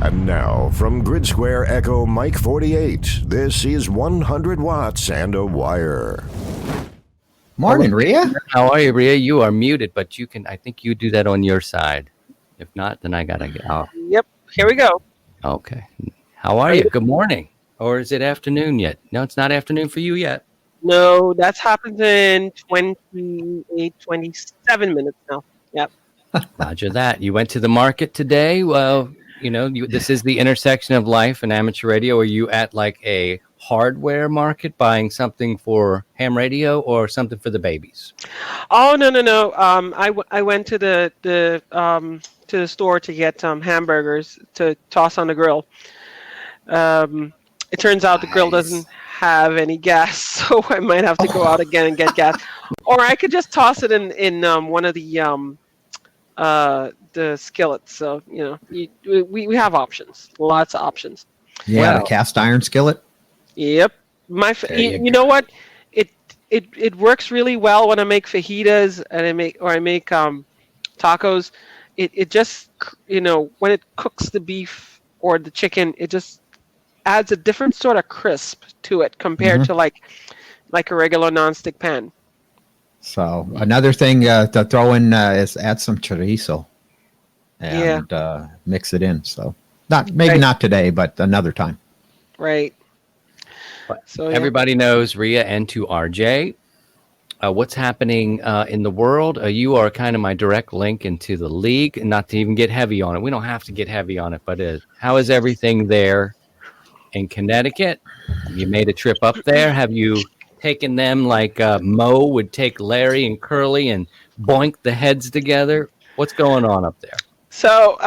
And now, from Grid Square Echo Mike 48, this is 100 Watts and a Wire. Morning, Rhea. How are you, Rhea? You are muted, but you can. I think you do that on your side. If not, then I gotta get out. Yep, here we go. Okay. How are you? Good morning. Or is it afternoon yet? No, it's not afternoon for you yet. No, that's happened in 28, 27 minutes now. Yep. Roger that. You went to the market today. Well, this is the intersection of life and amateur radio. Are you at like a hardware market buying something for ham radio or something for the babies? Oh, no. I went to the store to get hamburgers to toss on the grill. It turns out the grill doesn't have any gas, so I might have to go out again and get gas. Or I could just toss it in one of the skillets. So, we have options, lots of options. Yeah, a cast iron skillet. Yep. You know what? It works really well when I make fajitas and I make tacos. It just, when it cooks the beef or the chicken, it just adds a different sort of crisp to it compared to like a regular nonstick pan. So another thing to throw in is add some chorizo and mix it in. So not today, but another time. Right. So everybody knows Rhea and to RJ. What's happening in the world? You are kind of my direct link into the league, not to even get heavy on it. We don't have to get heavy on it, but how is everything there in Connecticut? Have you made a trip up there? Have you taken them like Mo would take Larry and Curly and boink the heads together? What's going on up there? So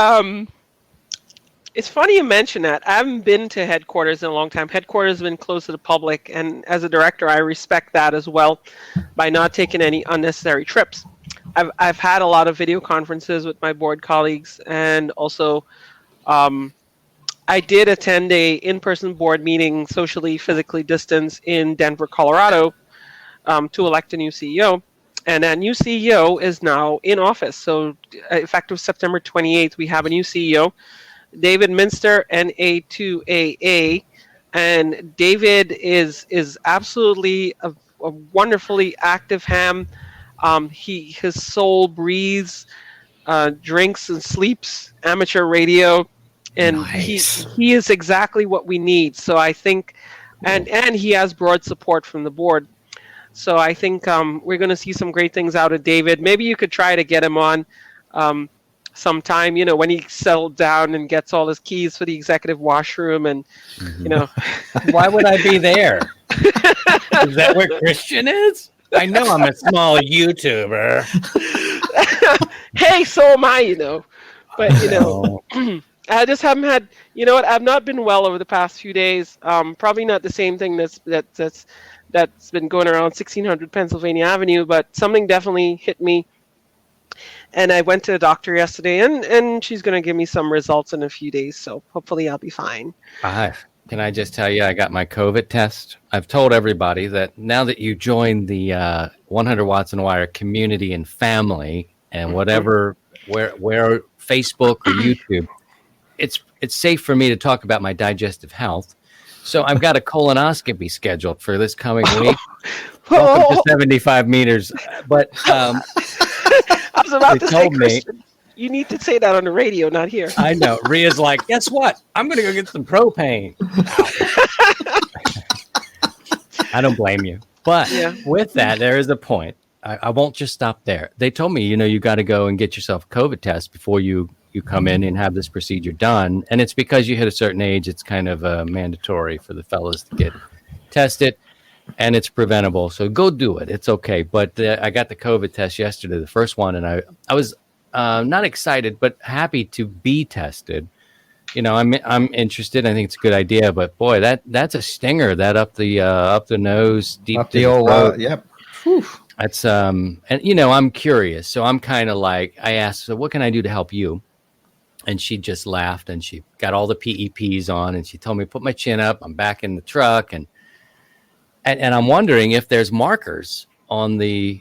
it's funny you mention that. I haven't been to headquarters in a long time. Headquarters has been closed to the public, and as a director, I respect that as well by not taking any unnecessary trips. I've had a lot of video conferences with my board colleagues, and also I did attend a in-person board meeting, socially, physically distanced in Denver, Colorado, to elect a new CEO. And that new CEO is now in office. So effective September 28th, we have a new CEO, David Minster, NA2AA. And David is absolutely a wonderfully active ham. His soul breathes, drinks and sleeps amateur radio. And nice. he is exactly what we need. So I think, and he has broad support from the board. So I think we're going to see some great things out of David. Maybe you could try to get him on sometime, when he settled down and gets all his keys for the executive washroom and, Why would I be there? Is that where Christian is? I know I'm a small YouTuber. Hey, so am I, But, I just haven't had, I've not been well over the past few days. Probably not the same thing that's been going around 1600 Pennsylvania Avenue, but something definitely hit me. And I went to the doctor yesterday, and she's going to give me some results in a few days. So hopefully I'll be fine. Can I just tell you, I got my COVID test. I've told everybody that now that you joined the 100 Watts and Wire community and family and whatever, where Facebook or YouTube, it's safe for me to talk about my digestive health. So I've got a colonoscopy scheduled for this coming week. Welcome to 75 meters. But I was about to say, Christian, you need to say that on the radio, not here. I know. Rhea's like, guess what? I'm going to go get some propane. I don't blame you. But with that, there is a point. I won't just stop there. They told me, you got to go and get yourself a COVID test before you come in and have this procedure done. And it's because you hit a certain age, it's kind of mandatory for the fellas to get tested, and it's preventable. So go do it. It's okay. But I got the COVID test yesterday, the first one, and I was not excited, but happy to be tested. I'm interested. I think it's a good idea, but boy, that's a stinger. That up the nose, deep up the old throat. Yep. Whew. That's and I'm curious, so I'm kind of like, I asked, so what can I do to help you? And she just laughed, and she got all the PEPs on, and she told me, put my chin up. I'm back in the truck, and I'm wondering if there's markers on the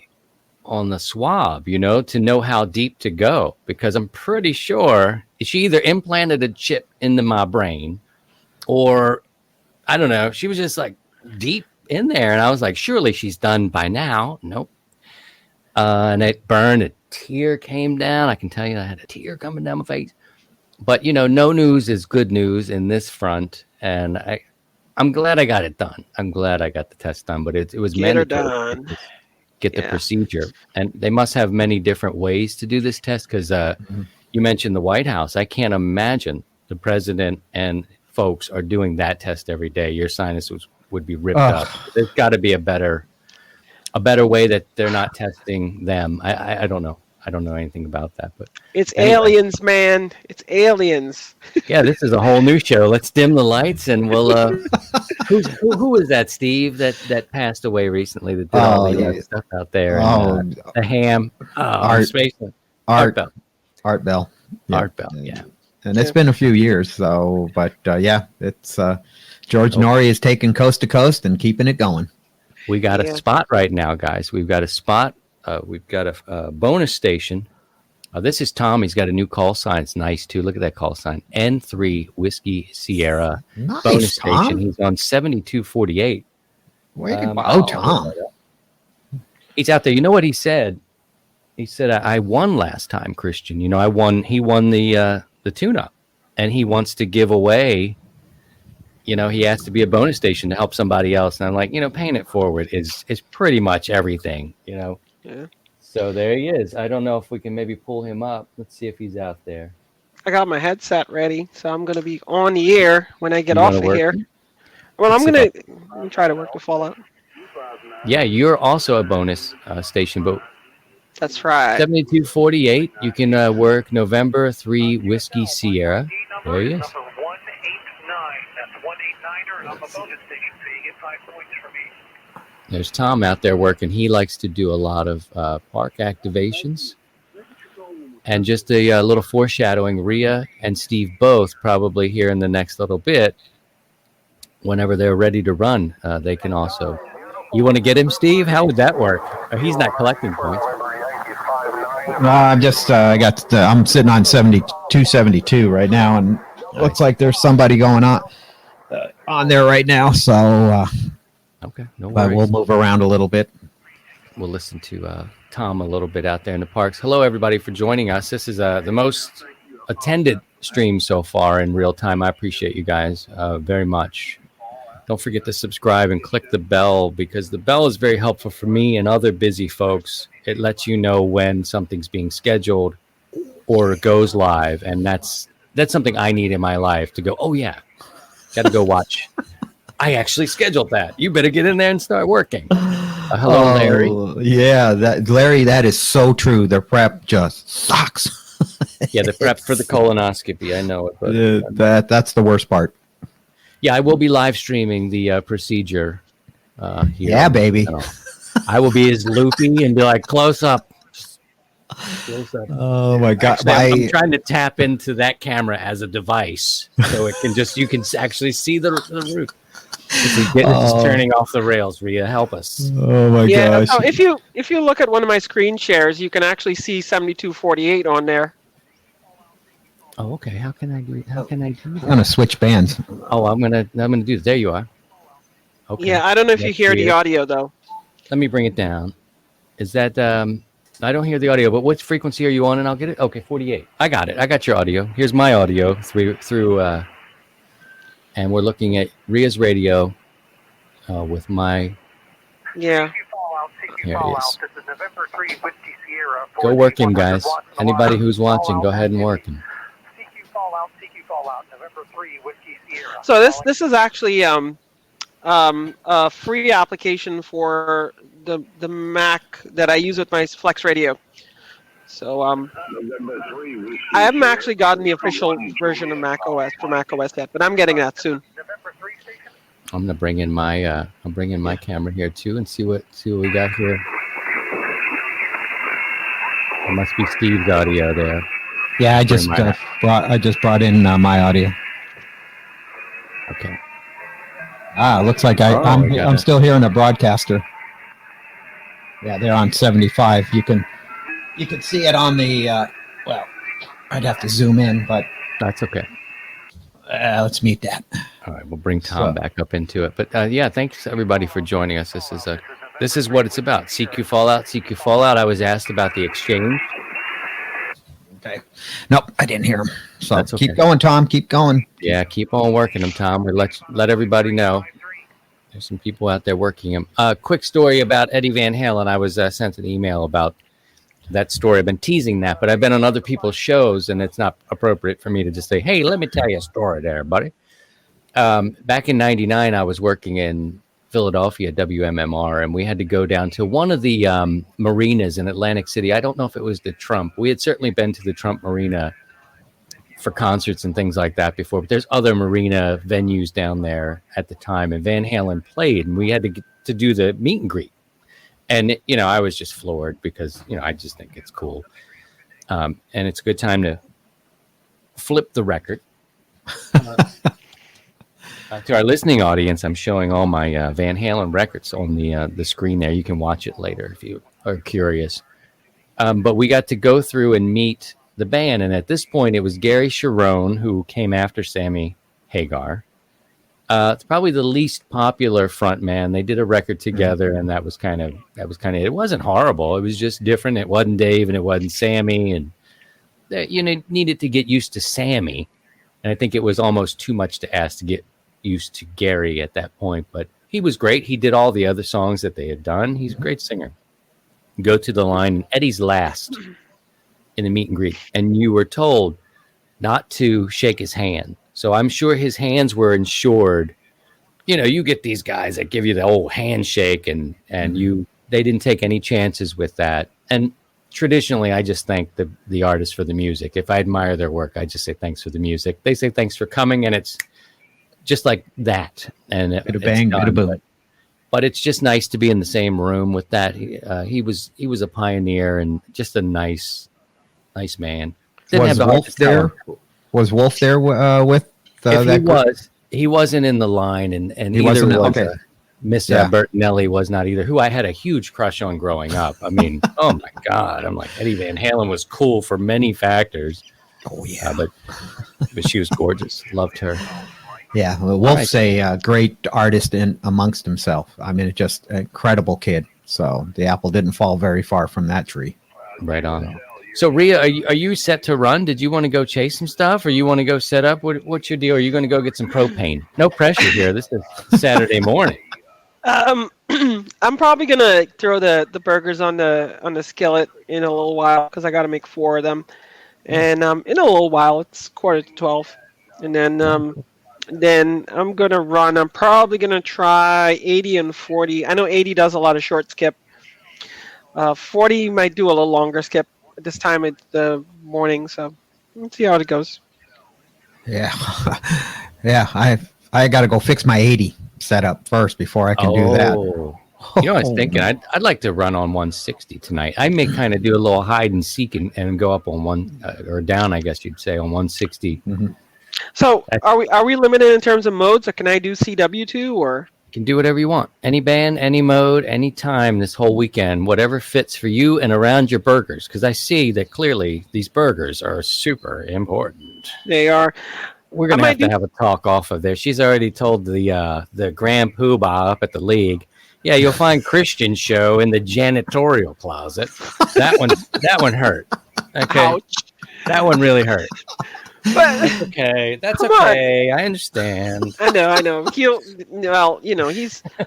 on the swab, to know how deep to go, because I'm pretty sure she either implanted a chip into my brain or I don't know. She was just like deep in there. And I was like, surely she's done by now. Nope. And it burned. A tear came down. I can tell you I had a tear coming down my face. But, no news is good news in this front. And I'm glad I got it done. I'm glad I got the test done. But it was mandatory to get the procedure. And they must have many different ways to do this test because you mentioned the White House. I can't imagine the president and folks are doing that test every day. Your sinus would be ripped up. There's got to be a better way that they're not testing them. I don't know. I don't know anything about that, but it's aliens, man. It's aliens. Yeah, this is a whole new show. Let's dim the lights and we'll. Who was that, Steve? That passed away recently. That did all the stuff out there. And, the ham. Art Bell. Art Bell. Yeah. Art Bell. Yeah. And it's been a few years, so but it's George Norrie is taking coast to coast and keeping it going. We got a spot right now, guys. We've got a spot. We've got a bonus station. This is Tom. He's got a new call sign. It's nice, too. Look at that call sign. N3 Whiskey Sierra. Nice, bonus Tom. station. He's on 7248. Tom. He's out there. You know what he said? He said, I won last time, Christian. He won the tune-up. And he wants to give away, he asked to be a bonus station to help somebody else. And I'm like, paying it forward is pretty much everything, Yeah. So there he is. I don't know if we can maybe pull him up. Let's see if he's out there. I got my headset ready, so I'm going to be on the air when I get off of here. Well, I'm going to try to work the Fallout. Yeah, you're also a bonus station, but that's right. 7248. You can work November 3 Whiskey Sierra. There he is. Number 189. That's 189er. I'm a bonus station, so you get 5 points from me. There's Tom out there working. He likes to do a lot of park activations. And just a little foreshadowing, Rhea and Steve both probably here in the next little bit, whenever they're ready to run, they can also. You want to get him, Steve? How would that work? He's not collecting points. No, I'm just I'm sitting on 272 right now, and looks like there's somebody going on there right now. So okay, no worries. But we'll move around a little bit. We'll listen to Tom a little bit out there in the parks. Hello, everybody, for joining us. This is the most attended stream so far in real time. I appreciate you guys very much. Don't forget to subscribe and click the bell, because the bell is very helpful for me and other busy folks. It lets you know when something's being scheduled or goes live, and that's something I need in my life to go, oh, yeah, got to go watch. I actually scheduled that. You better get in there and start working. Hello, Larry. Yeah, Larry, that is so true. Their prep just sucks. Yeah, the prep for the colonoscopy. I know it. But that's the worst part. Yeah, I will be live streaming the procedure. Here. Yeah, baby. I will be as loopy and be like, close up. Close up. Oh, my God. Actually, I'm trying to tap into that camera as a device so you can actually see the roof. This is turning off the rails, Rhea. Help us. Oh my gosh. So if you look at one of my screen shares, you can actually see 7248 on there. Oh, okay. How can I do that? I'm gonna switch bands. Oh, I'm gonna do that. There you are. Okay. Yeah, I don't know if you hear the audio though. Let me bring it down. Is that I don't hear the audio, but what frequency are you on? And I'll get it. Okay, 48. I got it. I got your audio. Here's my audio through and we're looking at Rhea's radio with my. Yeah. Here it is. Go work him, guys. Anybody who's watching, go ahead and work him. So this is actually a free application for the Mac that I use with my Flex Radio. So I haven't actually gotten the official version of Mac OS for Mac OS yet, but I'm getting that soon. I'm gonna bring in my my camera here too and see what we got here. It must be Steve's audio there. Yeah, I just brought in my audio. Okay. Looks like I'm still hearing a broadcaster. Yeah, they're on 75. You can see it on the. Well, I'd have to zoom in, but That's okay. let's mute that. All right, we'll bring Tom back up into it. But yeah, thanks everybody for joining us. This is what it's about. CQ Fallout, CQ Fallout. I was asked about the exchange. Okay. Nope, I didn't hear him. So That's okay. keep going, Tom. Keep going. Yeah, keep on working them, Tom. We'll let everybody know. There's some people out there working them. Quick story about Eddie Van Halen. I was sent an email about that story. I've been teasing that, but I've been on other people's shows, and it's not appropriate for me to just say, hey, let me tell you a story there, buddy. Back in 99, I was working in Philadelphia, WMMR, and we had to go down to one of the marinas in Atlantic City. I don't know if it was the Trump. We had certainly been to the Trump Marina for concerts and things like that before, but there's other marina venues down there at the time, and Van Halen played, and we had to get to do the meet and greet. And, I was just floored because, I just think it's cool. And it's a good time to flip the record. To our listening audience, I'm showing all my Van Halen records on the screen there. You can watch it later if you are curious. But we got to go through and meet the band. And at this point, it was Gary Cherone, who came after Sammy Hagar. It's probably the least popular front man. They did a record together, and that was kind of it. Wasn't horrible. It was just different. It wasn't Dave and it wasn't Sammy, and you needed to get used to Sammy. And I think it was almost too much to ask to get used to Gary at that point. But he was great. He did all the other songs that they had done. He's a great singer. Go to the line. Eddie's last in the meet and greet, and you were told not to shake his hand. So I'm sure his hands were insured. You get these guys that give you the old handshake, and they didn't take any chances with that. And traditionally, I just thank the artist for the music. If I admire their work, I just say thanks for the music. They say thanks for coming, and it's just like that. And Bit of bang, bit of boom. But it's just nice to be in the same room with that. He was a pioneer and just a nice man. Didn't have the heart to tell him. Was Wolf there with if that he was, he wasn't in the line, and he wasn't. Okay. Miss Bertinelli was not either, who I had a huge crush on growing up. I mean, oh my God, I'm like, Eddie Van Halen was cool for many factors. Oh yeah, but she was gorgeous. Loved her. Yeah, well, Wolf's a great artist amongst himself. I mean, just an incredible kid. So the apple didn't fall very far from that tree. Right on. So, Rhea, are you set to run? Did you want to go chase some stuff, or you want to go set up? What's your deal? Are you going to go get some propane? No pressure here. This is Saturday morning. I'm probably gonna throw the burgers on the skillet in a little while because I got to make 4 of them, and in a little while it's 11:45, and then I'm gonna run. I'm probably gonna try 80 and 40. I know 80 does a lot of short skip. 40 might do a little longer skip at this time of the morning, so let's see how it goes. Yeah, yeah. I got to go fix my 80 setup first before I can do that. I was thinking I'd like to run on 160 tonight. I may kind of do a little hide and seek and go up on one or down, I guess you'd say, on 160. Mm-hmm. So are we limited in terms of modes, or can I do CW2 or? You can do whatever you want. Any band, any mode, any time this whole weekend, whatever fits for you and around your burgers. Because I see that clearly these burgers are super important. They are. We're going to have a talk off of there. She's already told the Grand Poobah up at the league, yeah, you'll find Christian's show in the janitorial closet. That one hurt. Okay. Ouch. That one really hurt. But, that's okay. That's okay. I understand. I know.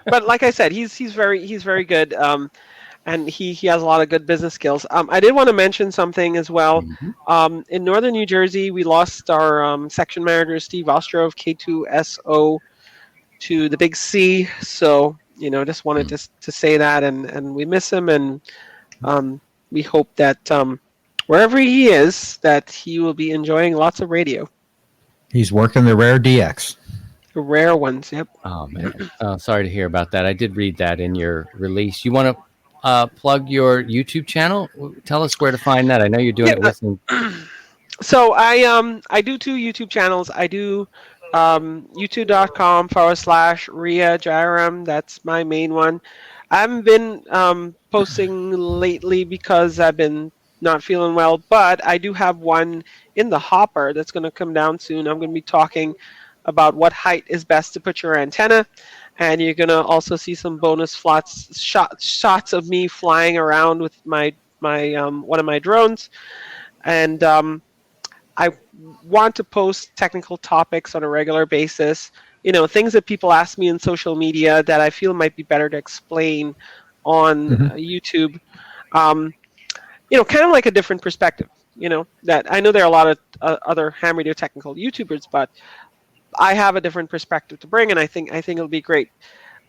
But like I said, he's very good. And he has a lot of good business skills. I did want to mention something as well. Mm-hmm. In northern New Jersey, we lost our section manager, Steve Ostrov, K2SO, to the Big C. So, just wanted to say that, and we miss him, and we hope that wherever he is, that he will be enjoying lots of radio. He's working the rare DX. The rare ones, yep. Oh, man. Sorry to hear about that. I did read that in your release. You want to plug your YouTube channel? Tell us where to find that. I know you're doing it listening. So I do 2 YouTube channels. I do youtube.com/Rhea Jairam. That's my main one. I haven't been posting lately because I've been not feeling well, but I do have one in the hopper that's going to come down soon. I'm going to be talking about what height is best to put your antenna, and you're going to also see some bonus shots of me flying around with my one of my drones, and I want to post technical topics on a regular basis. Things that people ask me in social media that I feel might be better to explain on YouTube. Kind of like a different perspective. That I know there are a lot of other ham radio technical YouTubers, but I have a different perspective to bring, and I think it'll be great.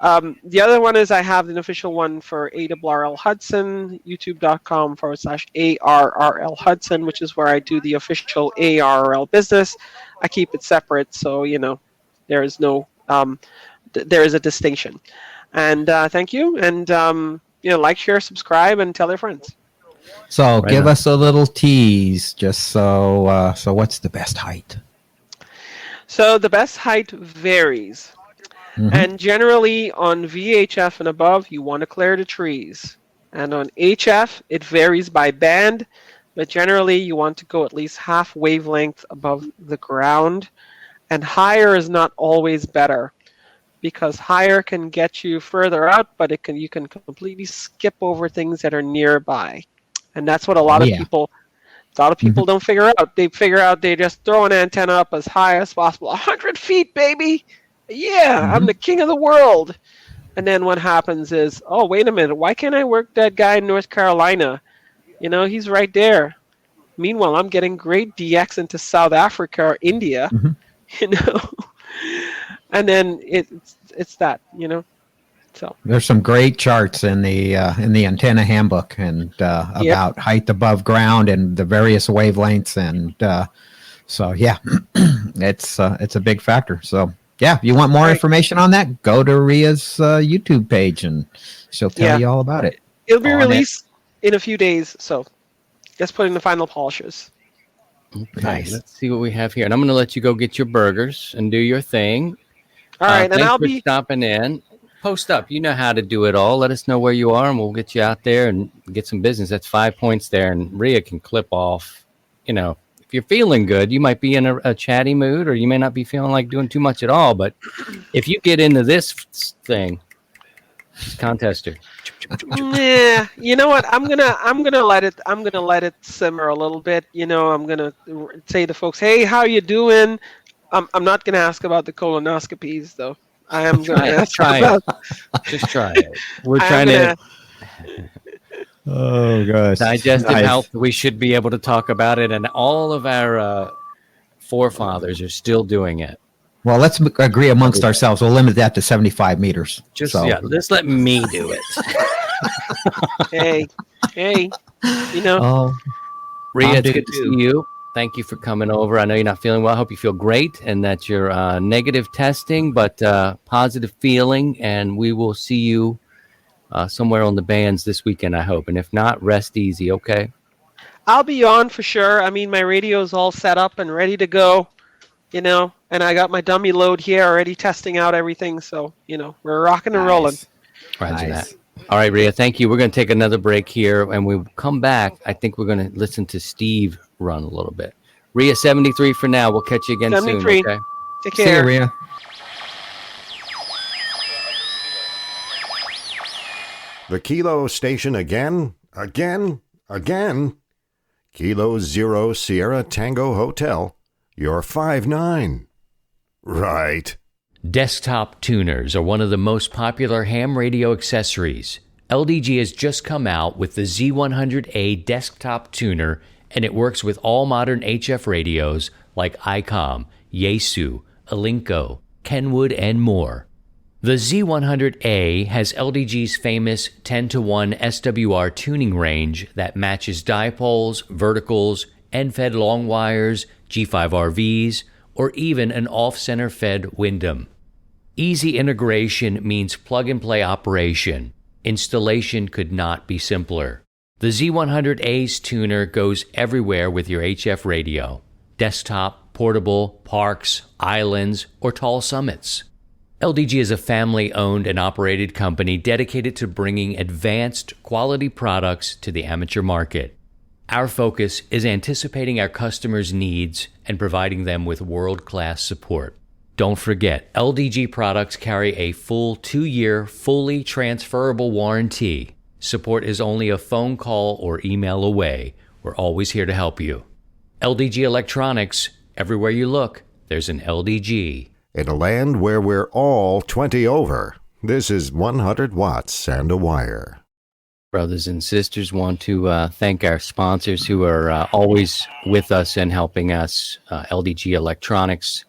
The other one is I have an official one for ARRL Hudson, youtube.com/ARRL Hudson, which is where I do the official ARRL business. I keep it separate, so there is no there is a distinction. And thank you, and like, share, subscribe, and tell your friends. So give us a little tease, just so what's the best height? So the best height varies. And generally on VHF and above, you want to clear the trees. And on HF, it varies by band, but generally you want to go at least half wavelength above the ground. And higher is not always better, because higher can get you further out, but you can completely skip over things that are nearby. And that's what a lot of people don't figure out. They figure out they just throw an antenna up as high as possible. 100 feet, baby! Yeah, I'm the king of the world. And then what happens is, oh, wait a minute, why can't I work that guy in North Carolina? He's right there. Meanwhile, I'm getting great DX into South Africa or India, And then it's that, So there's some great charts in the antenna handbook and about height above ground and the various wavelengths, and so it's a big factor. So you want more information on that? Go to Ria's YouTube page and she'll tell you all about it. It'll be released in a few days, so just put in the final polishes. Okay, nice. Let's see what we have here, and I'm going to let you go get your burgers and do your thing. All right, and I'll be stopping in. Post up. You know how to do it all. Let us know where you are, and we'll get you out there and get some business. That's 5 points there, and Ria can clip off. If you're feeling good, you might be in a chatty mood, or you may not be feeling like doing too much at all. But if you get into this thing, contest her. Yeah, you know what? I'm gonna let it simmer a little bit. I'm gonna say to folks, "Hey, how you doing?" I'm not gonna ask about the colonoscopies, though. I am going to try it. Just try it. We're trying to. Oh gosh, digestive health. We should be able to talk about it, and all of our forefathers are still doing it. Well, let's agree amongst ourselves. We'll limit that to 75 meters. Just let me do it. hey, Ria, it's good to see you. Thank you for coming over. I know you're not feeling well. I hope you feel great and that you're negative testing, but positive feeling. And we will see you somewhere on the bands this weekend, I hope. And if not, rest easy, okay? I'll be on for sure. I mean, my radio's all set up and ready to go, and I got my dummy load here already testing out everything. So, we're rocking and rolling. Roger that. All right, Ria, thank you. We're going to take another break here. And we come back, I think we're going to listen to Steve run a little bit. Ria, 73 for now. We'll catch you again 73. Soon, okay? Take care. See you, Ria. The Kilo station again? Kilo Zero Sierra Tango Hotel. You're 5'9". Right. Desktop tuners are one of the most popular ham radio accessories. LDG has just come out with the Z100A desktop tuner, and it works with all modern HF radios like ICOM, Yaesu, Alinco, Kenwood, and more. The Z100A has LDG's famous 10-to-1 SWR tuning range that matches dipoles, verticals, end-fed long wires, G5RVs, or even an off-center fed Wyndham. Easy integration means plug-and-play operation. Installation could not be simpler. The Z100A's tuner goes everywhere with your HF radio. Desktop, portable, parks, islands, or tall summits. LDG is a family-owned and operated company dedicated to bringing advanced quality products to the amateur market. Our focus is anticipating our customers' needs and providing them with world-class support. Don't forget, LDG products carry a full 2-year, fully transferable warranty. Support is only a phone call or email away. We're always here to help you. LDG Electronics, everywhere you look, there's an LDG. In a land where we're all 20 over, this is 100 watts and a wire. Brothers and sisters, want to thank our sponsors who are always with us and helping us. LDG Electronics,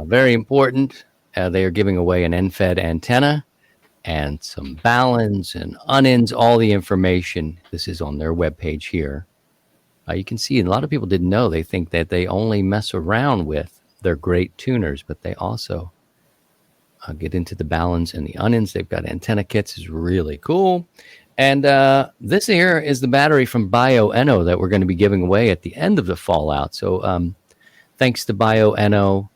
very important. They are giving away an NFED antenna and some balance and unins, all the information. This is on their webpage here. You can see a lot of people didn't know. They think that they only mess around with their great tuners, but they also get into the balance and the unins. They've got antenna kits. Is really cool. And this here is the battery from Bioenno that we're going to be giving away at the end of the Fallout. So thanks to Bioenno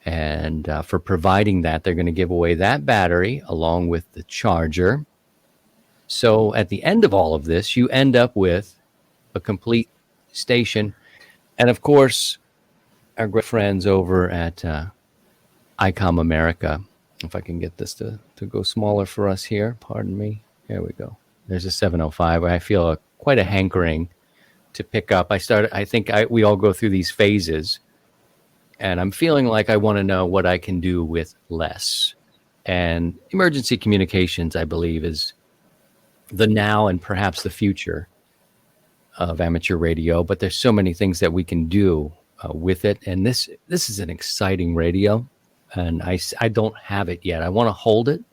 and for providing that. They're going to give away that battery along with the charger. So at the end of all of this, you end up with a complete station. And of course, our great friends over at ICOM America. If I can get this to go smaller for us here. Pardon me. There we go. There's a 705 where I feel quite a hankering to pick up. I think we all go through these phases, and I'm feeling like I want to know what I can do with less. And emergency communications, I believe, is the now and perhaps the future of amateur radio. But there's so many things that we can do with it. And this is an exciting radio, and I don't have it yet. I want to hold it.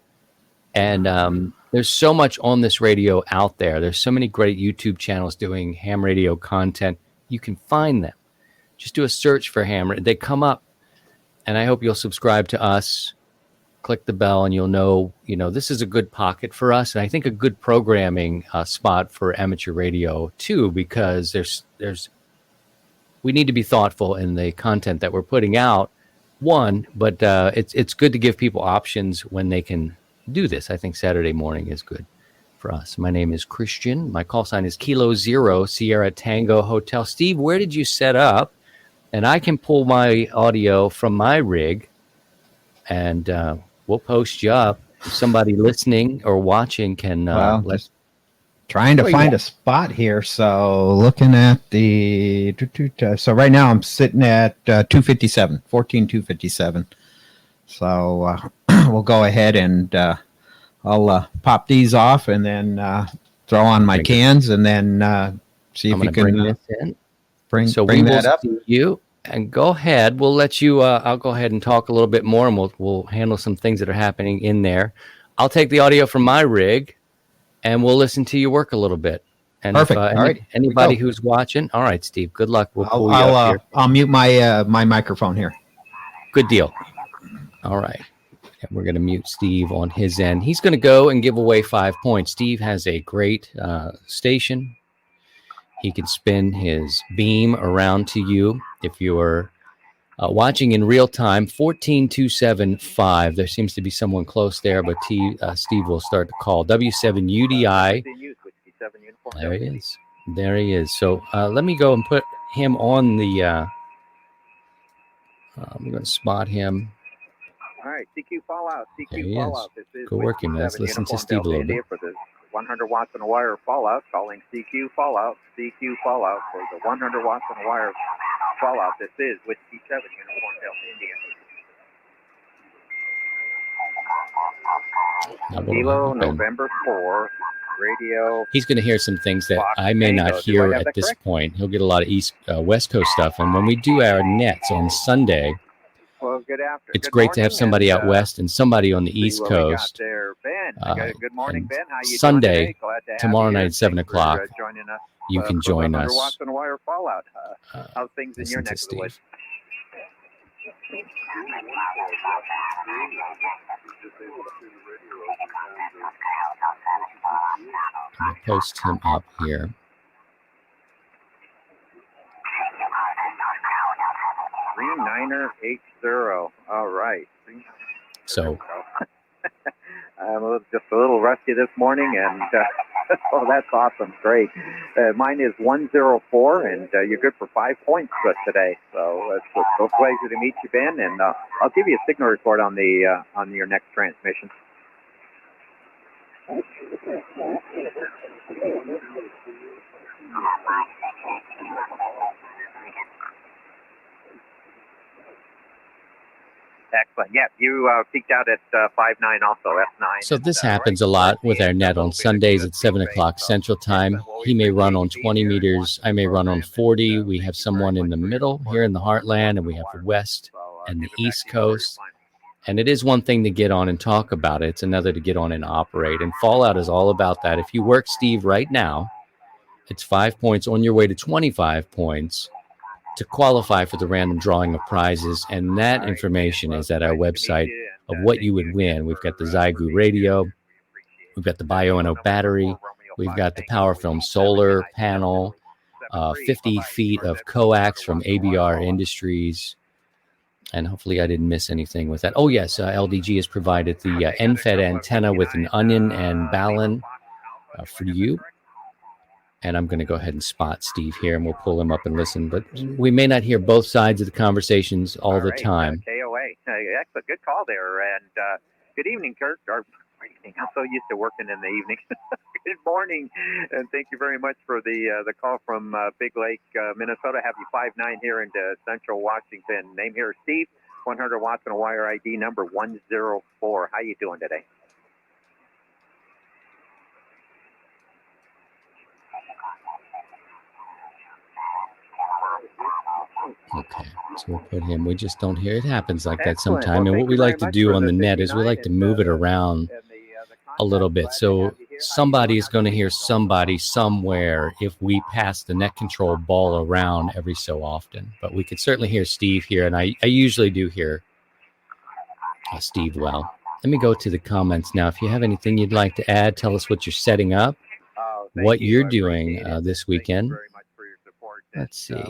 And there's so much on this radio out there. There's so many great YouTube channels doing ham radio content. You can find them. Just do a search for ham. They come up, and I hope you'll subscribe to us. Click the bell, and you'll know, this is a good pocket for us. And I think a good programming spot for amateur radio too, because we need to be thoughtful in the content that we're putting out. But it's good to give people options when they can do this. I think Saturday morning is good for us. My name is Christian. My call sign is Kilo Zero Sierra Tango Hotel. Steve, where did you set up? And I can pull my audio from my rig, and we'll post you up. If somebody listening or watching can just trying to find a spot here. So looking at so right now I'm sitting at 257, 14257. So we'll go ahead and I'll pop these off and then throw on my cans and then see if you can bring this in. Bring we that will up. See you. And go ahead. We'll let you. I'll go ahead and talk a little bit more, and we'll handle some things that are happening in there. I'll take the audio from my rig, and we'll listen to you work a little bit. And perfect. If, all right. Anybody who's watching, all right, Steve. Good luck. We'll pull you up here. I'll mute my my microphone here. Good deal. All right. And we're going to mute Steve on his end. He's going to go and give away 5 points. Steve has a great station. He can spin his beam around to you if you are watching in real time. 14275. There seems to be someone close there, but Steve will start the call. W7UDI. There he is. There he is. So let me go and put him on the. I'm going to spot him. All right, CQ Fallout. CQ Fallout. This is go work him. Let's listen to Steve a little bit. For the 100 watts on a wire Fallout, calling CQ Fallout. CQ Fallout for the 100 watts on a wire Fallout. This is Whiskey 7, Uniform Delta, India. Kilo November 4, radio. He's going to hear some things that I may not hear at this point. He'll get a lot of West Coast stuff. And when we do our nets on Sunday, well, it's great to have somebody out west and somebody on the East Coast. There, Ben. Good morning, Ben. How you Sunday, doing today? tomorrow night at 7 o'clock, you us, can join us. Watts on wire Fallout. How's things in your neck of the woods? I'll post him up here. Green 9er H0. All right. So I'm just a little rusty this morning, and oh, that's awesome. Great. Mine is 104, and you're good for 5 points today. So it's a pleasure to meet you, Ben, and I'll give you a signal report on your next transmission. Excellent. Yeah, you peaked out at 5.9 also, F9. So this happens a lot with our net on Sundays at 7 o'clock Central Time. He may run on 20 meters. I may run on 40. We have someone in the middle here in the heartland, and we have the West and the East Coast. And it is one thing to get on and talk about it. It's another to get on and operate. And Fallout is all about that. If you work Steve right now, it's 5 points on your way to 25 points to qualify for the random drawing of prizes. And that information is at our website of what you would win. We've got the Zygu radio. We've got the Bioenno battery. We've got the PowerFilm solar panel, 50 feet of coax from ABR Industries. And hopefully I didn't miss anything with that. Oh, yes, LDG has provided the end-fed antenna with an onion and balun for you. And I'm going to go ahead and spot Steve here, and we'll pull him up and listen. But we may not hear both sides of the conversations all the time. KOA. Excellent. Good call there. And good evening, Kurt. I'm so used to working in the evening. Good morning, and thank you very much for the call from Big Lake, Minnesota. Have you 5.9 here into Central Washington. Name here is Steve. 100 watts on a wire. ID number 104. How you doing today? Okay, so we'll put him. We just don't hear. It happens like that sometime. And what we like to do on the net is we like to move it around a little bit. So somebody is going to hear somebody somewhere if we pass the net control ball around every so often. But we could certainly hear Steve here, and I usually do hear Steve well. Let me go to the comments now. If you have anything you'd like to add, tell us what you're setting up, what you're doing this weekend. Let's see.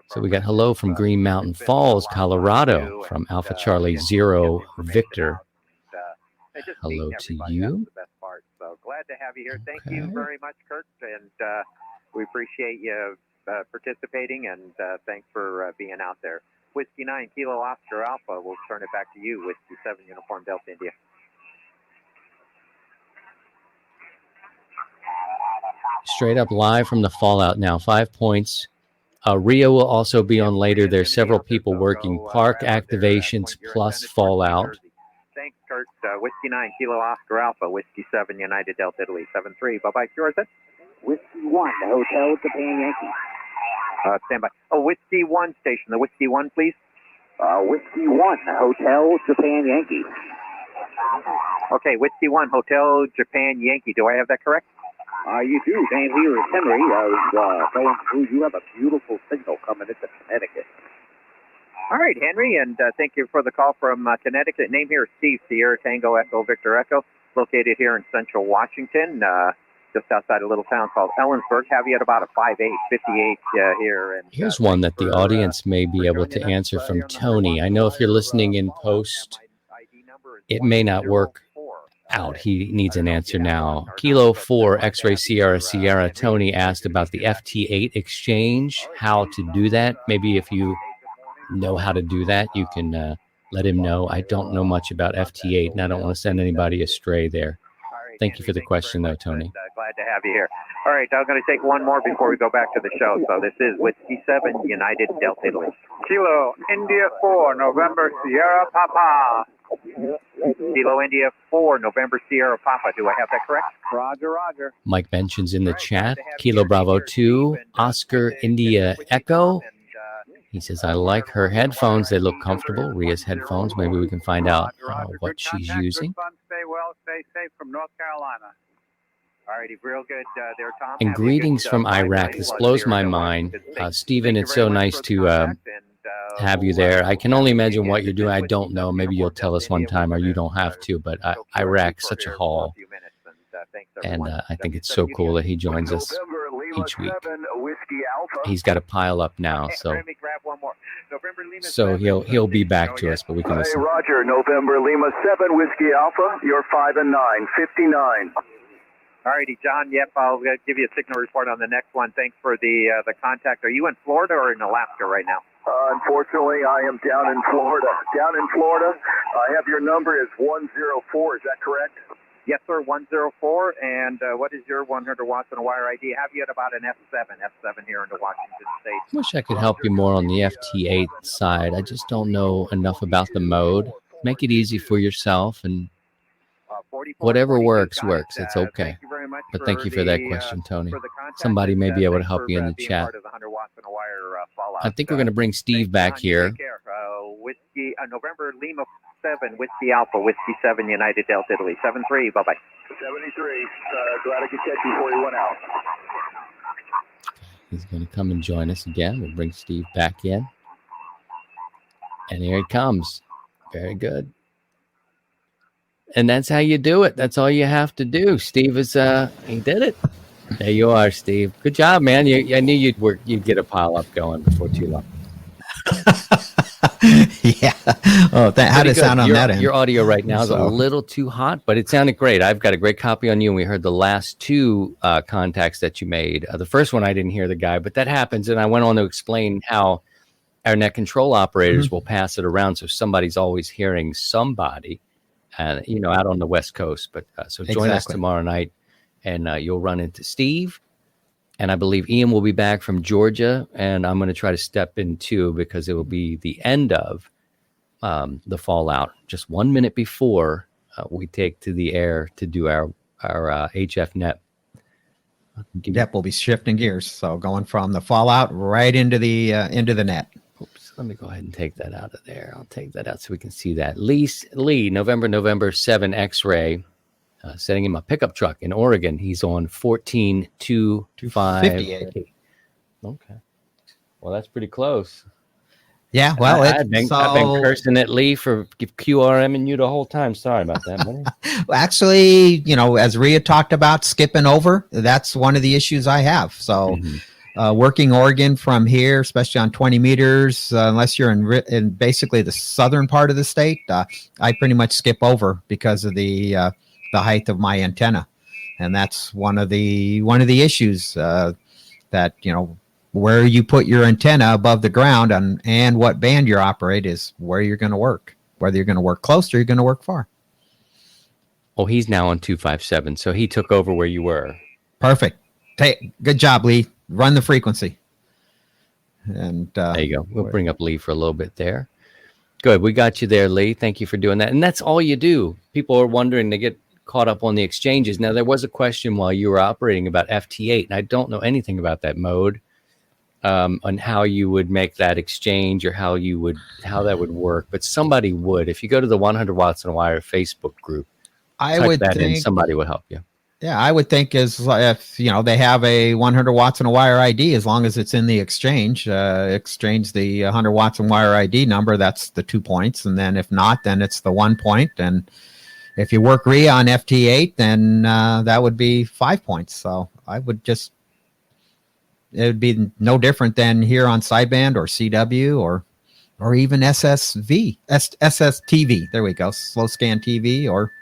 So we got hello from Green Mountain Falls, Colorado, from Alpha Charlie Zero Victor. Hello to you. So glad to have you here. Thank you very much, Kurt, and we appreciate you participating, and thanks for being out there. Whiskey 9 Kilo Oscar Alpha. We'll turn it back to you. Whiskey 7 Uniform Delta India. Straight up live from the Fallout now. 5 points. Rio will also be on later. There's several people working park activations plus Fallout. Thanks, Kurt. Whiskey 9 Kilo Oscar Alpha. Whiskey 7 United Delta Italy 7-3. Bye-bye. Yours it? Whiskey 1 Hotel Japan Yankee. Stand by. Oh, Whiskey 1 station. The Whiskey 1, please. Whiskey 1 Hotel Japan Yankee. Okay, Whiskey 1 Hotel Japan Yankee. Do I have that correct? You do. Name here is Henry. I was going through. You have a beautiful signal coming into Connecticut. All right, Henry, and thank you for the call from Connecticut. Name here is Steve, Sierra Tango Echo Victor Echo, located here in Central Washington, just outside a little town called Ellensburg. Have you at about a 5'8", 58 here. And, here's one that the audience may be able to answer from Tony. I know if you're listening in post, it may not work out. He needs an answer now. Kilo 4 X-Ray Sierra Sierra. Tony asked about the FT8 exchange, how to do that. Maybe if you know how to do that, you can let him know. I don't know much about FT8, and I don't want to send anybody astray there. Thank you for the question, though, Tony. Glad to have you here. All right, I'm going to take one more before we go back to the show. So this is Whiskey 7 United Delta Italy. Kilo India 4 November Sierra Papa. Kilo India 4 November Sierra Papa. Do I have that correct? Roger, roger. Mike mentions in the chat, Kilo Bravo 2 Oscar India Echo. He says, I like her headphones. They look comfortable. Ria's headphones. Maybe we can find out what she's using. Stay well, stay safe from North Carolina. All righty, real good there, Tom. And greetings from Iraq. This blows my mind. Stephen, it's so nice to have you there. I can only imagine what you're doing. I don't know. Maybe you'll tell us one time, or you don't have to. But Iraq, such a haul. And I think it's so cool that he joins us each week. He's got to pile up now. So one more. November Lima. So 7. he'll be back to us, but we can Hey, listen. Roger, November Lima 7, Whiskey Alpha, you're 5 and 9, 59. All righty, John. Yep, I'll give you a signal report on the next one. Thanks for the contact. Are you in Florida or in Alaska right now? Unfortunately, I am down in Florida. I have your number as 104, is that correct? Yes, sir, 104. And what is your 100 watts on a wire ID? Have you at about an F7 here in the Washington State? I wish I could help you more on the FT8 side. I just don't know enough about the mode. Make it easy for yourself, and 44, whatever 42, works, got it. works. It's okay. Thank you very much But thank you for that question, Tony. for the contact, Somebody may and, be able to thanks help for, you in the being chat. part of the 100 watts on a wire fallout. I think we're going to bring Steve back John, here. Take care. Whiskey, November Lima 7, Whiskey Alpha, Whiskey 7, United Delta Italy. 7-3, bye-bye. 73, glad I could catch you before you went out. He's going to come and join us again. We'll bring Steve back in. And here he comes. Very good. And that's how you do it. That's all you have to do. Steve is, he did it. There you are, Steve. Good job, man. I knew you'd get a pile up going before too long. Yeah. Oh, how did it sound on that end? Your audio right now is a So- little too hot, but it sounded great. I've got a great copy on you, and we heard the last two contacts that you made. The first one, I didn't hear the guy, but that happens, and I went on to explain how our net control operators will pass it around, so somebody's always hearing somebody, and out on the West Coast. But so join us Exactly. tomorrow night, and you'll run into Steve. And I believe Ian will be back from Georgia, and I'm going to try to step in too because it will be the end of the fallout, just 1 minute before we take to the air to do our HF net. Yep, we'll be shifting gears. So going from the fallout right into the net. Oops, let me go ahead and take that out of there. I'll take that out so we can see that. Lee, November 7 X-ray. Setting him a pickup truck in Oregon. He's on 14.258. Okay. Well, that's pretty close. Yeah, well, I've been cursing at Lee for QRMing you the whole time. Sorry about that, buddy. actually, as Rhea talked about skipping over, that's one of the issues I have. So working Oregon from here, especially on 20 meters, unless you're in basically the southern part of the state, I pretty much skip over because of the height of my antenna, and that's one of the issues that where you put your antenna above the ground and what band you operate is where you're going to work, whether you're going to work close or you're going to work far. Oh, he's now on 257, so he took over where you were. Perfect. Good job, Lee. Run the frequency. And there you go. We'll bring up Lee for a little bit there. Good. We got you there, Lee. Thank you for doing that. And that's all you do. People are wondering, they get caught up on the exchanges. Now, there was a question while you were operating about FT8, and I don't know anything about that mode, on how you would make that exchange or how that would work. But somebody would. If you go to the 100 Watts on a Wire Facebook group, I would think somebody would help you. Yeah, I would think if they have a 100 watts and a wire ID, as long as it's in the exchange the 100 watts and wire ID number, that's the 2 points, and then if not, then it's the 1 point. And if you work RIA on FT8, then that would be 5 points. So it would be no different than here on sideband or CW or even SSTV. There we go, slow scan TV, or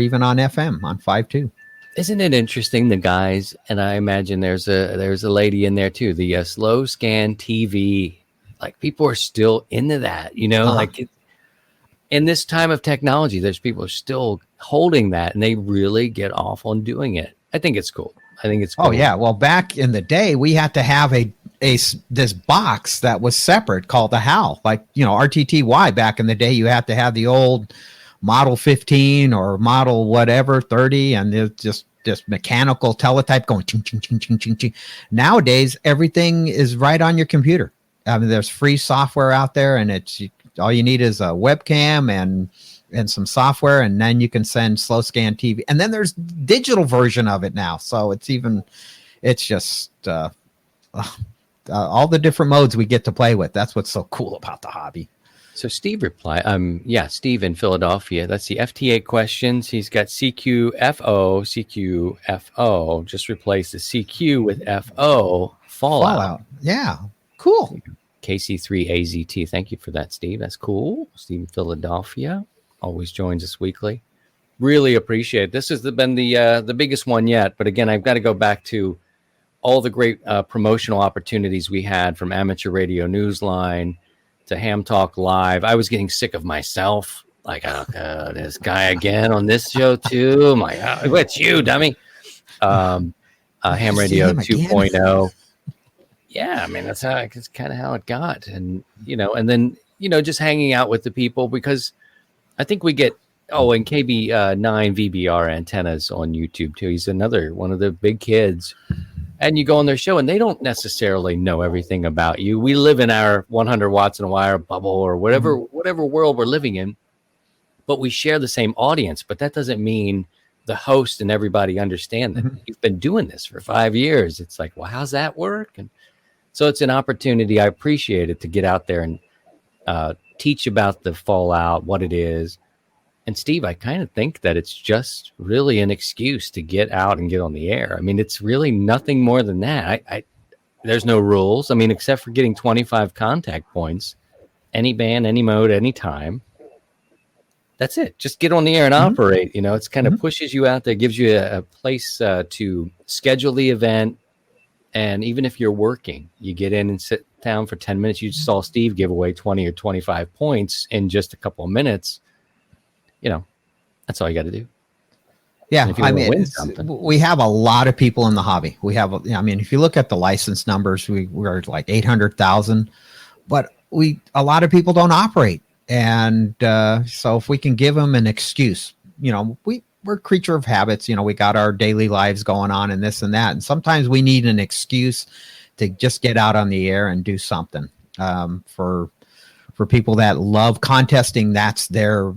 even on FM on 5.2. Isn't it interesting, the guys, and I imagine there's a lady in there too, the slow scan TV, like people are still into that, like in this time of technology, there's people still holding that and they really get off on doing it. I think it's cool. Oh yeah. Well, back in the day, we had to have this box that was separate called the HAL, like, RTTY back in the day, you had to have the old model 15 or model whatever 30, and it's just mechanical teletype going ching, ching, ching, ching, ching, ching. Nowadays, everything is right on your computer. I mean, there's free software out there, and all you need is a webcam and some software, and then you can send slow scan TV. And then there's digital version of it now, so it's just all the different modes we get to play with. That's what's so cool about the hobby. So Steve replied, Steve in Philadelphia. That's the FT8 questions. He's got CQFO. Just replace the CQ with FO. Fallout. Yeah, cool. KC3AZT. Thank you for that, Steve. That's cool. Steve in Philadelphia always joins us weekly. Really appreciate it. This has been the biggest one yet. But again, I've got to go back to all the great promotional opportunities we had, from Amateur Radio Newsline to Ham Talk Live. I was getting sick of myself. Like, oh, God, this guy again on this show too. My God, it's you, dummy. Ham Radio 2.0. Yeah, I mean, that's kind of how it got. And, and then, just hanging out with the people, because I think we get, and KB9 VBR antennas on YouTube too. He's another one of the big kids. And you go on their show and they don't necessarily know everything about you. We live in our 100 watts and a wire bubble, or whatever world we're living in, but we share the same audience. But that doesn't mean the host and everybody understand that you've been doing this for 5 years. It's like, well, how's that work? And so it's an opportunity. I appreciate it to get out there and teach about the fallout, what it is. And Steve, I kind of think that it's just really an excuse to get out and get on the air. I mean, it's really nothing more than that. There's no rules. I mean, except for getting 25 contact points, any band, any mode, any time. That's it. Just get on the air and operate. It's kind of pushes you out there, gives you a place to schedule the event. And even if you're working, you get in and sit down for 10 minutes. You saw Steve give away 20 or 25 points in just a couple of minutes. That's all you got to do. Yeah, I mean, we have a lot of people in the hobby. We have, if you look at the license numbers, we're like 800,000, but a lot of people don't operate. And so if we can give them an excuse, we're a creature of habits. We got our daily lives going on and this and that. And sometimes we need an excuse to just get out on the air and do something. For people that love contesting, that's their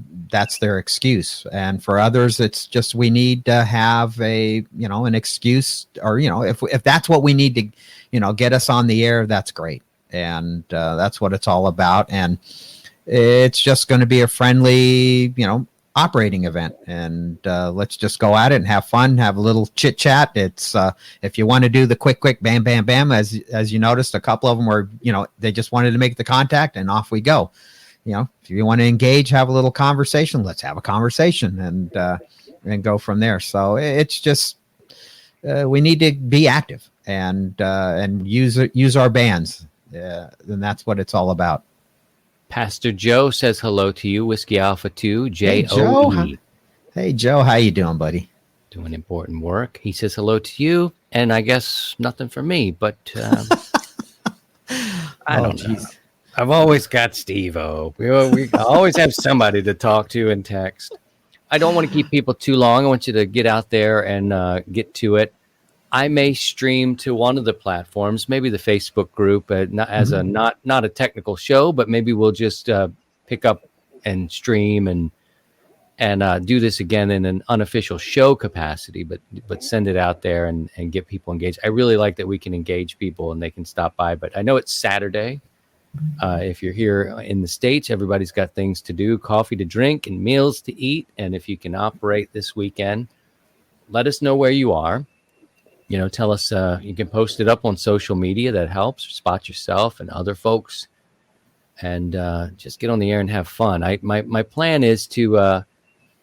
excuse. And for others, it's just, we need to have an excuse, or, if that's what we need to, get us on the air, that's great. And that's what it's all about. And it's just going to be a friendly, operating event, and let's just go at it and have fun, have a little chit chat. It's if you want to do the quick bam bam bam, as you noticed, a couple of them were, they just wanted to make the contact and off we go. If you want to engage, have a little conversation, let's have a conversation, and go from there. So it's just we need to be active and use our bands, and that's what it's all about. Pastor Joe says hello to you. Whiskey Alpha 2, J-O-E. Hey, Joe. How you doing, buddy? Doing important work. He says hello to you, and I guess nothing for me, but I don't know. I've always got Steve-O. We always have somebody to talk to and text. I don't want to keep people too long. I want you to get out there and get to it. I may stream to one of the platforms, maybe the Facebook group, not as not a technical show, but maybe we'll just pick up and stream and do this again in an unofficial show capacity, but send it out there and get people engaged. I really like that we can engage people and they can stop by. But I know it's Saturday. If you're here in the States, everybody's got things to do, coffee to drink and meals to eat. And if you can operate this weekend, let us know where you are. Tell us, you can post it up on social media. That helps. Spot yourself and other folks, and just get on the air and have fun. My plan is to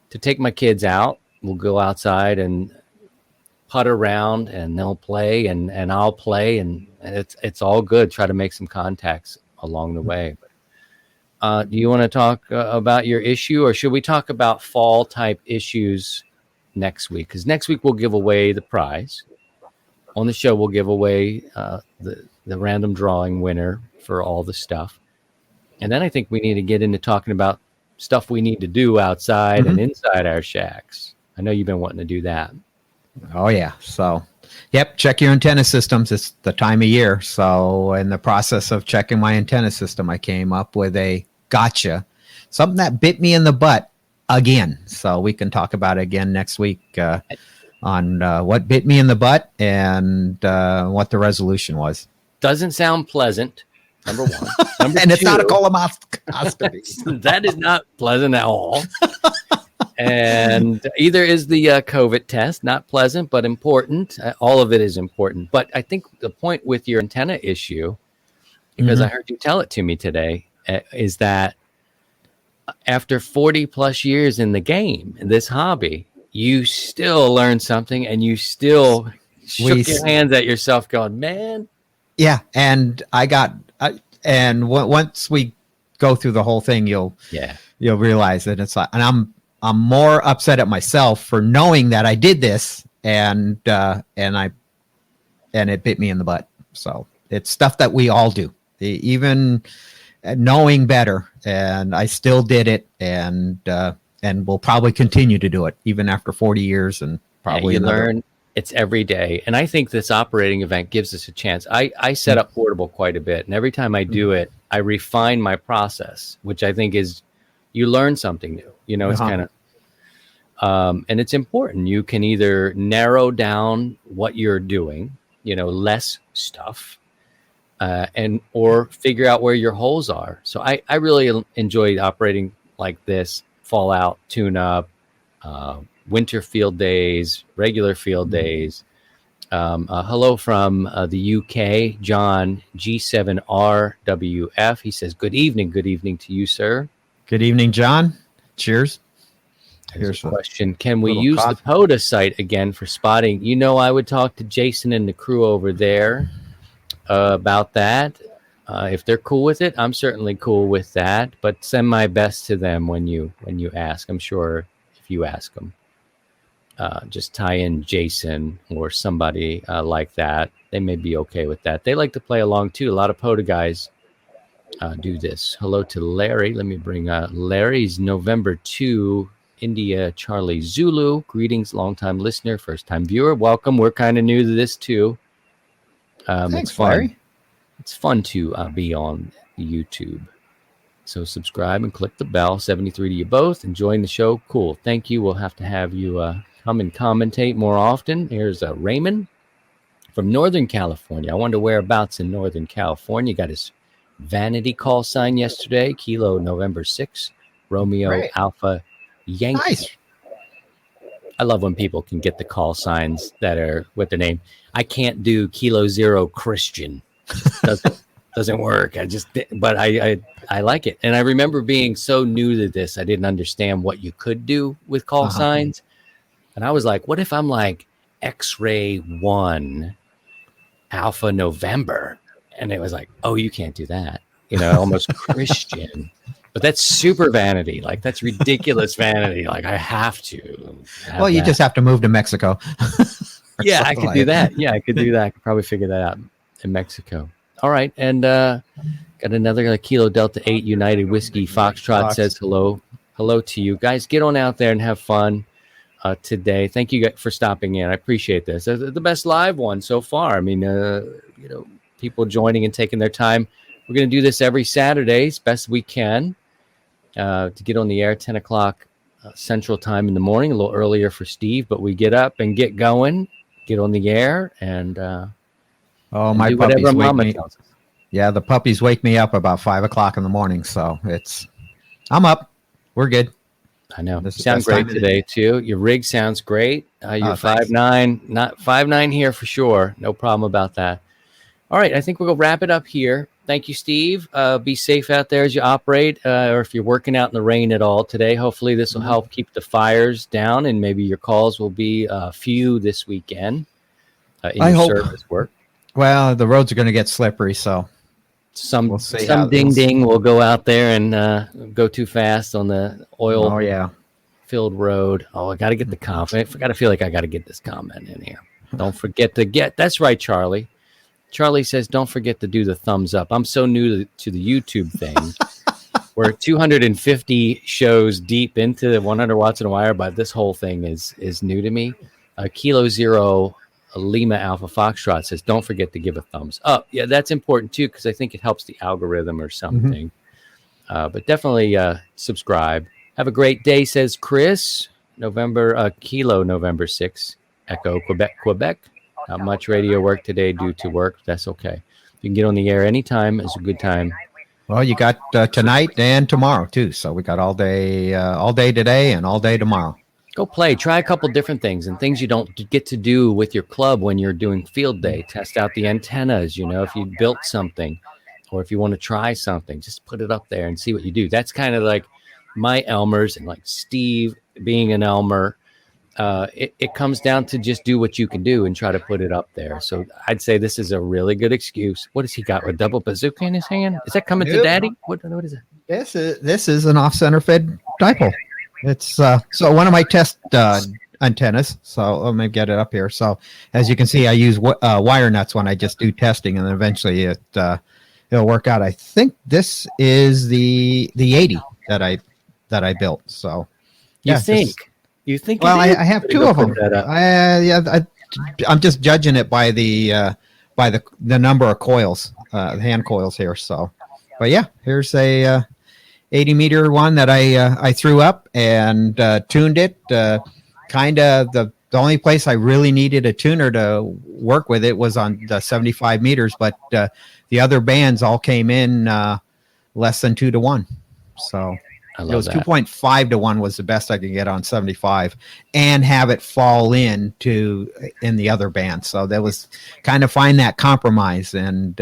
take my kids out. We'll go outside and putt around, and they'll play, and I'll play, and it's all good. Try to make some contacts along the way. Do you want to talk about your issue, or should we talk about fall type issues next week? Because next week we'll give away the prize. On the show, we'll give away the random drawing winner for all the stuff. And then I think we need to get into talking about stuff we need to do outside and inside our shacks. I know you've been wanting to do that. Oh, yeah. So, yep, check your antenna systems. It's the time of year. So in the process of checking my antenna system, I came up with a gotcha, something that bit me in the butt again. So we can talk about it again next week. On what bit me in the butt and what the resolution was. Doesn't sound pleasant, number one. Number and two, it's not a colonoscopy. That is not pleasant at all. And either is the COVID test, not pleasant, but important. All of it is important. But I think the point with your antenna issue because I heard you tell it to me today, is that after 40 plus years in the game, in this hobby, you still learn something and you still shook your hands at yourself going, man. Yeah. And once we go through the whole thing, you'll realize that it's like, and I'm more upset at myself for knowing that I did this and it bit me in the butt. So it's stuff that we all do, even knowing better, and I still did it, and we'll probably continue to do it even after 40 years, and probably you learn. It's every day, and I think this operating event gives us a chance. I set up Portable quite a bit, and every time I do it, I refine my process, which I think is you learn something new. It's kind of and it's important. You can either narrow down what you're doing, less stuff, or figure out where your holes are. So I really enjoyed operating like this: fallout, tune-up, winter field days, regular field days. Hello from the UK, John G7RWF. He says, good evening to you, sir. Good evening, John. Cheers. Here's a question. Can we use the POTA site again for spotting? I would talk to Jason and the crew over there about that. If they're cool with it, I'm certainly cool with that. But send my best to them when you ask. I'm sure if you ask them, just tie in Jason or somebody like that. They may be okay with that. They like to play along too. A lot of POTA guys do this. Hello to Larry. Let me bring Larry's November 2. India Charlie Zulu. Greetings, longtime listener, first time viewer. Welcome. We're kind of new to this too. Thanks, it's fun. Larry. It's fun to be on YouTube. So subscribe and click the bell. 73 to you both. Enjoying the show. Cool. Thank you. We'll have to have you come and commentate more often. Here's Raymond from Northern California. I wonder whereabouts in Northern California. Got his vanity call sign yesterday. Kilo November 6. Romeo Alpha Yankee. Nice. I love when people can get the call signs that are with their name. I can't do Kilo Zero Christian. Doesn't work. But I like it. And I remember being so new to this, I didn't understand what you could do with call signs. And I was like, what if I'm like X-Ray 1 Alpha November? And it was like, oh, you can't do that. Almost Christian. But that's super vanity. Like, that's ridiculous vanity. Like, I have to. Well, you just have to move to Mexico. Yeah, I could do that. Yeah, I could do that. I could probably figure that out in Mexico. All right. And got another Kilo Delta 8 United Whiskey Foxtrot says hello. Hello to you guys. Get on out there and have fun today. Thank you for stopping in. I appreciate this. The best live one so far. I mean, people joining and taking their time. We're going to do this every Saturday as best we can to get on the air 10 o'clock Central Time in the morning, a little earlier for Steve, but we get up and get going, get on the air, and my do puppies whatever wake Mama me. tells us. Yeah, the puppies wake me up about 5 o'clock in the morning, so I'm up. We're good. I know. This You is sound best time great of the today too. Your rig sounds great. You're thanks. 5'9", not 5'9" here for sure. No problem about that. All right, I think we'll go wrap it up here. Thank you, Steve. Be safe out there as you operate, or if you're working out in the rain at all today. Hopefully this will help keep the fires down, and maybe your calls will be few this weekend in I your hope. service work. Well, the roads are going to get slippery, so Some We'll see how ding this- ding will go out there and go too fast on the oil oh yeah. filled road. Oh, I got to get the comment. I got to feel like I got to get this comment in here. Don't forget to get. That's right, Charlie. Charlie says, don't forget to do the thumbs up. I'm so new to the YouTube thing. We're 250 shows deep into the 100 watts in a wire, but this whole thing is new to me. Kilo Zero Lima Alpha Foxtrot says, don't forget to give a thumbs up. Yeah, that's important too, because I think it helps the algorithm or something. But definitely subscribe. Have a great day, says Chris. Kilo November 6, Echo, Quebec. Not much radio work today due to work. That's okay. You can get on the air anytime. It's a good time. Well, you got tonight and tomorrow too. So we got all day today and all day tomorrow. Go play. Try a couple different things and things you don't get to do with your club when you're doing field day. Test out the antennas. If you built something, or if you want to try something, just put it up there and see what you do. That's kind of like my Elmers, and like Steve being an Elmer. It comes down to just do what you can do and try to put it up there. So I'd say this is a really good excuse. What has he got, with a double bazooka in his hand? Is that coming to Daddy? What is it? This is an off-center fed dipole. It's so one of my test antennas. So let me get it up here. So as you can see, I use wire nuts when I just do testing, and then eventually it'll work out. I think this is the 80 that I built. So You think? Well, I have two of them. I'm just judging it by the number of coils, hand coils here. So, but yeah, here's a 80 meter one that I threw up and tuned it. Kind of the only place I really needed a tuner to work with it was on the 75 meters, but the other bands all came in less than 2 to 1. So. It was 2.5 to 1 was the best I could get on 75, and have it fall in the other band. So that was kind of find that compromise and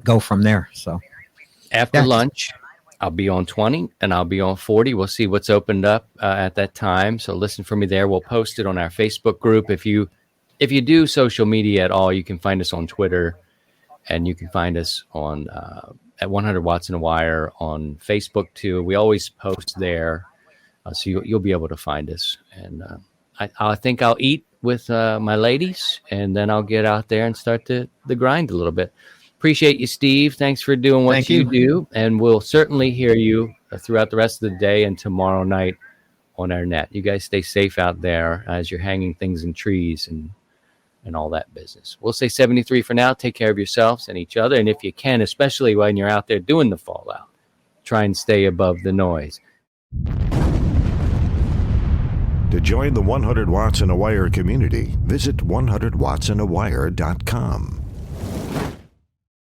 go from there. So after lunch, I'll be on 20 and I'll be on 40. We'll see what's opened up at that time. So listen for me there. We'll post it on our Facebook group. If you do social media at all, you can find us on Twitter, and you can find us on at 100 Watts in a Wire on Facebook too. We always post there, so you'll be able to find us. And I think I'll eat with my ladies, and then I'll get out there and start the grind a little bit. Appreciate you, Steve. Thanks for doing what you do, and we'll certainly hear you throughout the rest of the day and tomorrow night on our net. You guys stay safe out there as you're hanging things in trees and all that business. We'll say 73 for now. Take care of yourselves and each other. And if you can, especially when you're out there doing the fallout, try and stay above the noise. To join the 100 Watts in a Wire community, visit 100wattsindawire.com.